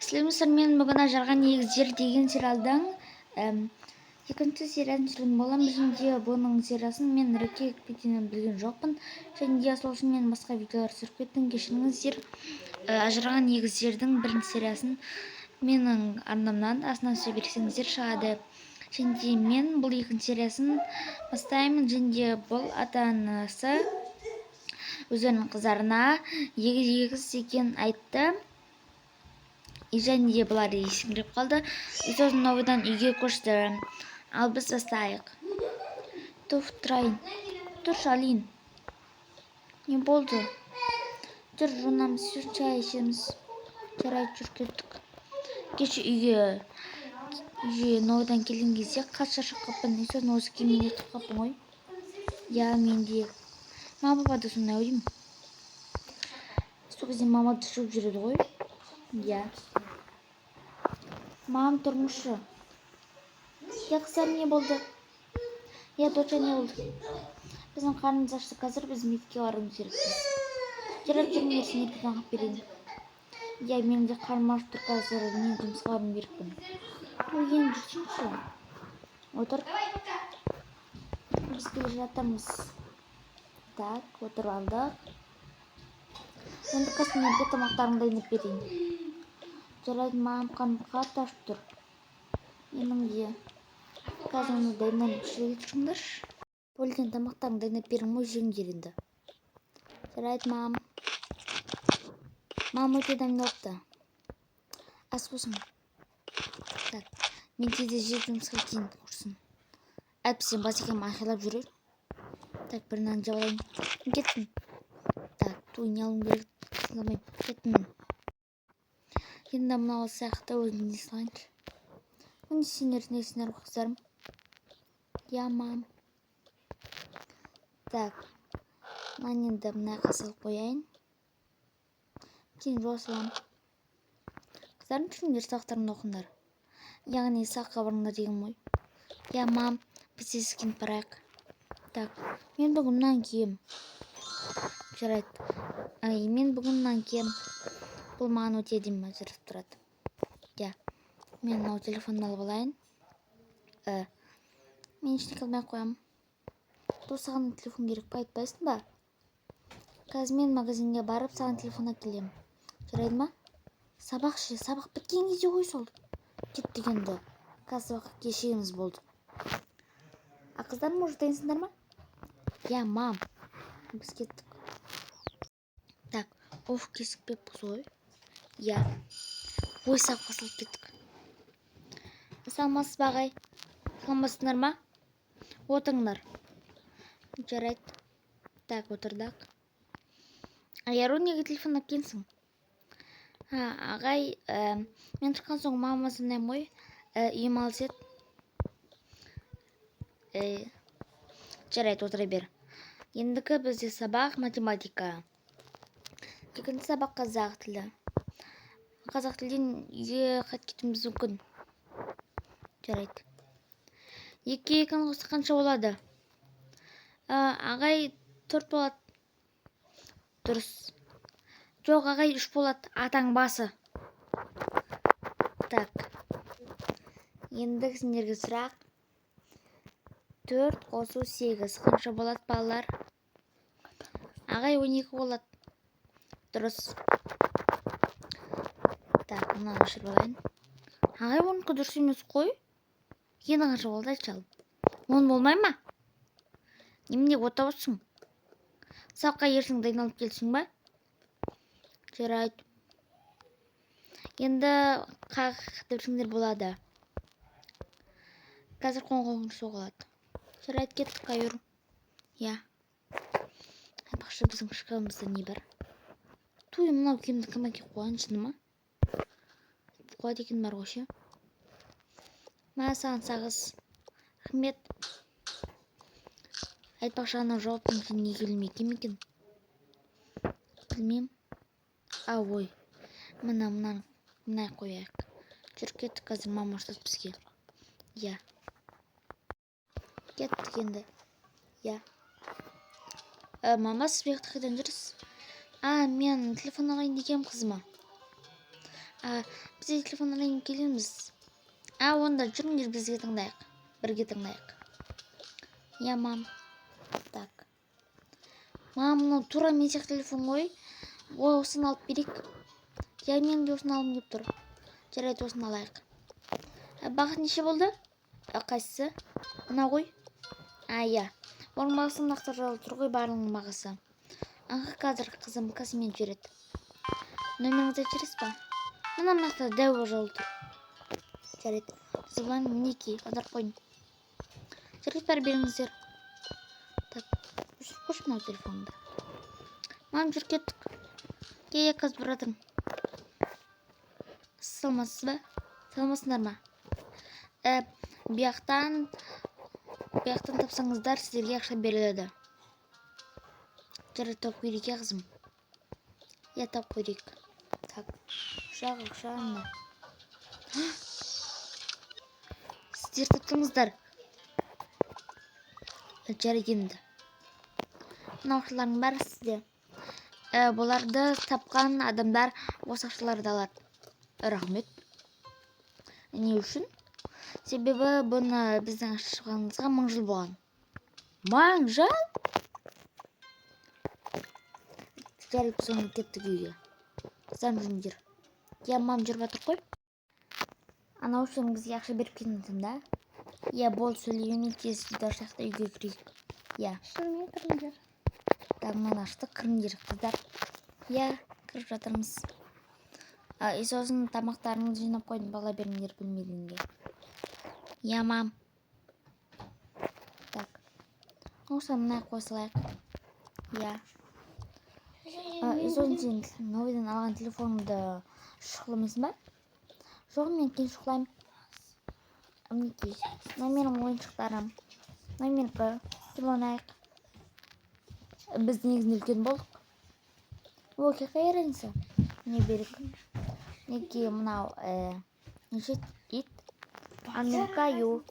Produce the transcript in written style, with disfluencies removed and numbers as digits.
Сіздермен мен бүгін ажыраған егіздер деген сериалдың екінші сериясын түсірген боламын. Және бұның сериясын мен реквиетпен білген жоқпын. Және сол үшін мен басқа видеолар түсіріп кеттім. Кешіріңіздер. Ажыраған егіздердің бірінші сериясын менің арнамнан астына түсе берсеңіздер шығады. Және мен бұл екінші сериясын бастаймын. Және бұл ата-анасы өздерінің қыздарына егіз екенін айтты. Және де бұлар есеңгіреп қалды. Сосын новыйдан үйге көшті. Ал біз бастайық. Туф, тұрайын. Тұршы, Алин. Не болды? Жүр, жуынамыз, шай ішеміз. Жарайды, жүр кеттік. Кеше үйге новыйдан келген кезде қатты шаршап қалыппын. Сосын осы киіммен ертіп қалыппын ғой. Я, мен де. Мама папа да сондай ойым. Сол кезде мама да шуып жүреді ғой. Я. Мам, тұрмышы. Я, қыздар, не болды? Я, доча, не болды? Біздің қарнымыз ашты, қазір біз мектепке баруымыз керекпіз. Жарайды, жүріңдер, сен еркек ағып берейін. Я, менің де қарным ашып тұр, қазір мен жұмысқа баруым керекпін. Ой, енді жүрсеңші. Отыр. Біз келе жатырмыз. Так, отырып алдық. Енді костюмерге тамақтарыңды дайындап берейін. Жарайды, мам, қарным қатты ашып тұр. Менің де. Қазір оны дайындап жүріңдерші. Бөлген тамақтарын дайындап беріңіз, ой, жеңдер енді. Жарайды, мам. Мам өте дайындалыпты. Ас болсын. Так, мен тезде жеп жұмысқа кейін құрсын. Әпсен бас екем айқайлап жүрер. Так, бір нан жеп алайын. Кеттім. Так, той не алуым керек. Кеттім. Енді мынау сияқты өзім не салайыншы. Міне сендер несіңдер қыздарым? Я, мам. Так, мен енді мына салып қояйын. Кейін жуа саламын. Қыздарым, түсіңдер, сақтарыңды оқыңдар. Яғни саққа барыңдар деген ой. Я, мам, біз есіктен барайық. Так, мен бүгін мынаны кием. Жарайды. Мен бүгін мынаны кием. Бұл маған өте әдемі жүріп тұрады. Я, мен мынау телефонды алып алайын. Мен ештеңе қылмай қоямын. Бұл саған телефон керек па, айтпайсың ба? Қазір мен магазинге барып саған телефон әкелемін. Жарайды ма? Сабақ біткен кезде ғой сол. Кеттік енді. Қазір сабаққа кешігіміз болды. Қыздарым, уже дайынсыңдар ма? Я, мам. Біз кеттік. Так, кесікпеп бұз ғой. Я. Ой, сабаққа салып кеттік. Салмасыз бағай. Салмасыңдар ма? Отырыңдар. Жарайды. Так, отырдық. Яру, неге телефон әкелсің? Ағай, мен шыққан соң мама сандаймын ғой. Үйім алыс еді. Жарайды, отыра бер. Ендікі бізде сабақ математика. Екінші сабақ қазақ тілі. Қазақ тілден үйге қайтып кетуіміз мүмкін. Жарайды. 2-2 қосса қанша болады? Ағай 4 болады. Дұрыс. Жоқ, ағай 3 болады. Атаң басы. Так. Енді сендерге сұрақ. 4 қосу 8. Қанша болады, балалар? Ағай 12 болады. Дұрыс. Так, мынаны өшіріп алайын. Ағай 12 дұрыс емес қой. Енді қанша болды, айтшы алып. 10 болмай ма? Немене отауысың? Сабаққа ертең дайындалып келсің ба? Жарайды. Енді қақ дұрсыңдер болады. Қазір қоң-қоң соғылады. Жарайды, кеттік, Аюр. Я. Бақшы, біздің шкафымызда не бар? Туй, мынау киімді кім әкеліп қойған, шыны ма? Қойды екен бар ғой, ше. Мә, саған сағыз. Рахмет. Айтпақшы, анау жауаптың сен не келмей екен? Білмеймін. Ой. Мына қояйық. Жүр, кеттік, қазір мама ұштады бізге. Я. Кеттік енді. Я. Мама, сіз бияқта қайдан жүрсіз? Мен телефон алайын дегем қызыма. Бізде телефон алайын келеміз. Онда жүріңдер бізге тыңдайық. Бірге тыңдайық. Я, мам. Так. Мам, мынау тура мен сияқты телефон ғой. Осыны алып берейік. Я, мен де осыны алғым келіп тұр. Жарайды, осыны алайық. Бағасы неше болды? Қайсысы? Мына ғой. Иә. Оның бағасы нақты жазылып тұр ғой, барлығының бағасы. Қазір қызым кассамен жүреді. Номеріңізді айтырсыз ба? Мына нақты дәу жазылып тұр. Жарайды. Звон мінекей, аударып қойын. Жарайды, бәрі беріңіздер. Так, қош мынау телефонды. Мам, жүр кеттік. Я қазір бір жатырмын. Саламатсыз ба? Саламатсыңдар ма? Бұяқтан тапсаңыздар, сіздерге ақша беріледі. Жарайды, тауып көрейік, қызым. Я тауып көрейік. Так, ақша ана. Сіздер таптыңыздар. Жарайды енді. Мына ақшалардың бәрі сізде. Бұларды тапқан адамдар осы ақшаларды алады. Рахмет. Не үшін? Себебі бұны біздің ашығанымызға 1000 жыл болған. 1000 жыл? Жарайды, біз оны кеттік үйге. Қыздан жүріңдер. Я, мам, жүріп жатыр қой. Анау үшін бізге ақша беріп кетіңдім да. Я, бол сөйлегені тез видео шақты үйге кірейік. Я. Шырмен кіріңдер. Тағынан аштық, кіріңдер, қыздар. Я, кіріп жатырмыз. Сосын тамақтарыңызды жинап қойдым, бала беріңдер білмегенге. Я, мам. Так. Осыны мына қосылайық. Я. Сосын сен новыйдан алған телефонымды шұқыламайсың ба? Жоқ, мен кейін шұқылаймын. Мінекей. Мына менің ойыншықтарым. Мына менікі. Ойнайық. Біз негізінде үлкен болдық. Какая разница? Не берік. Неге мынау неше ит? Анукаю.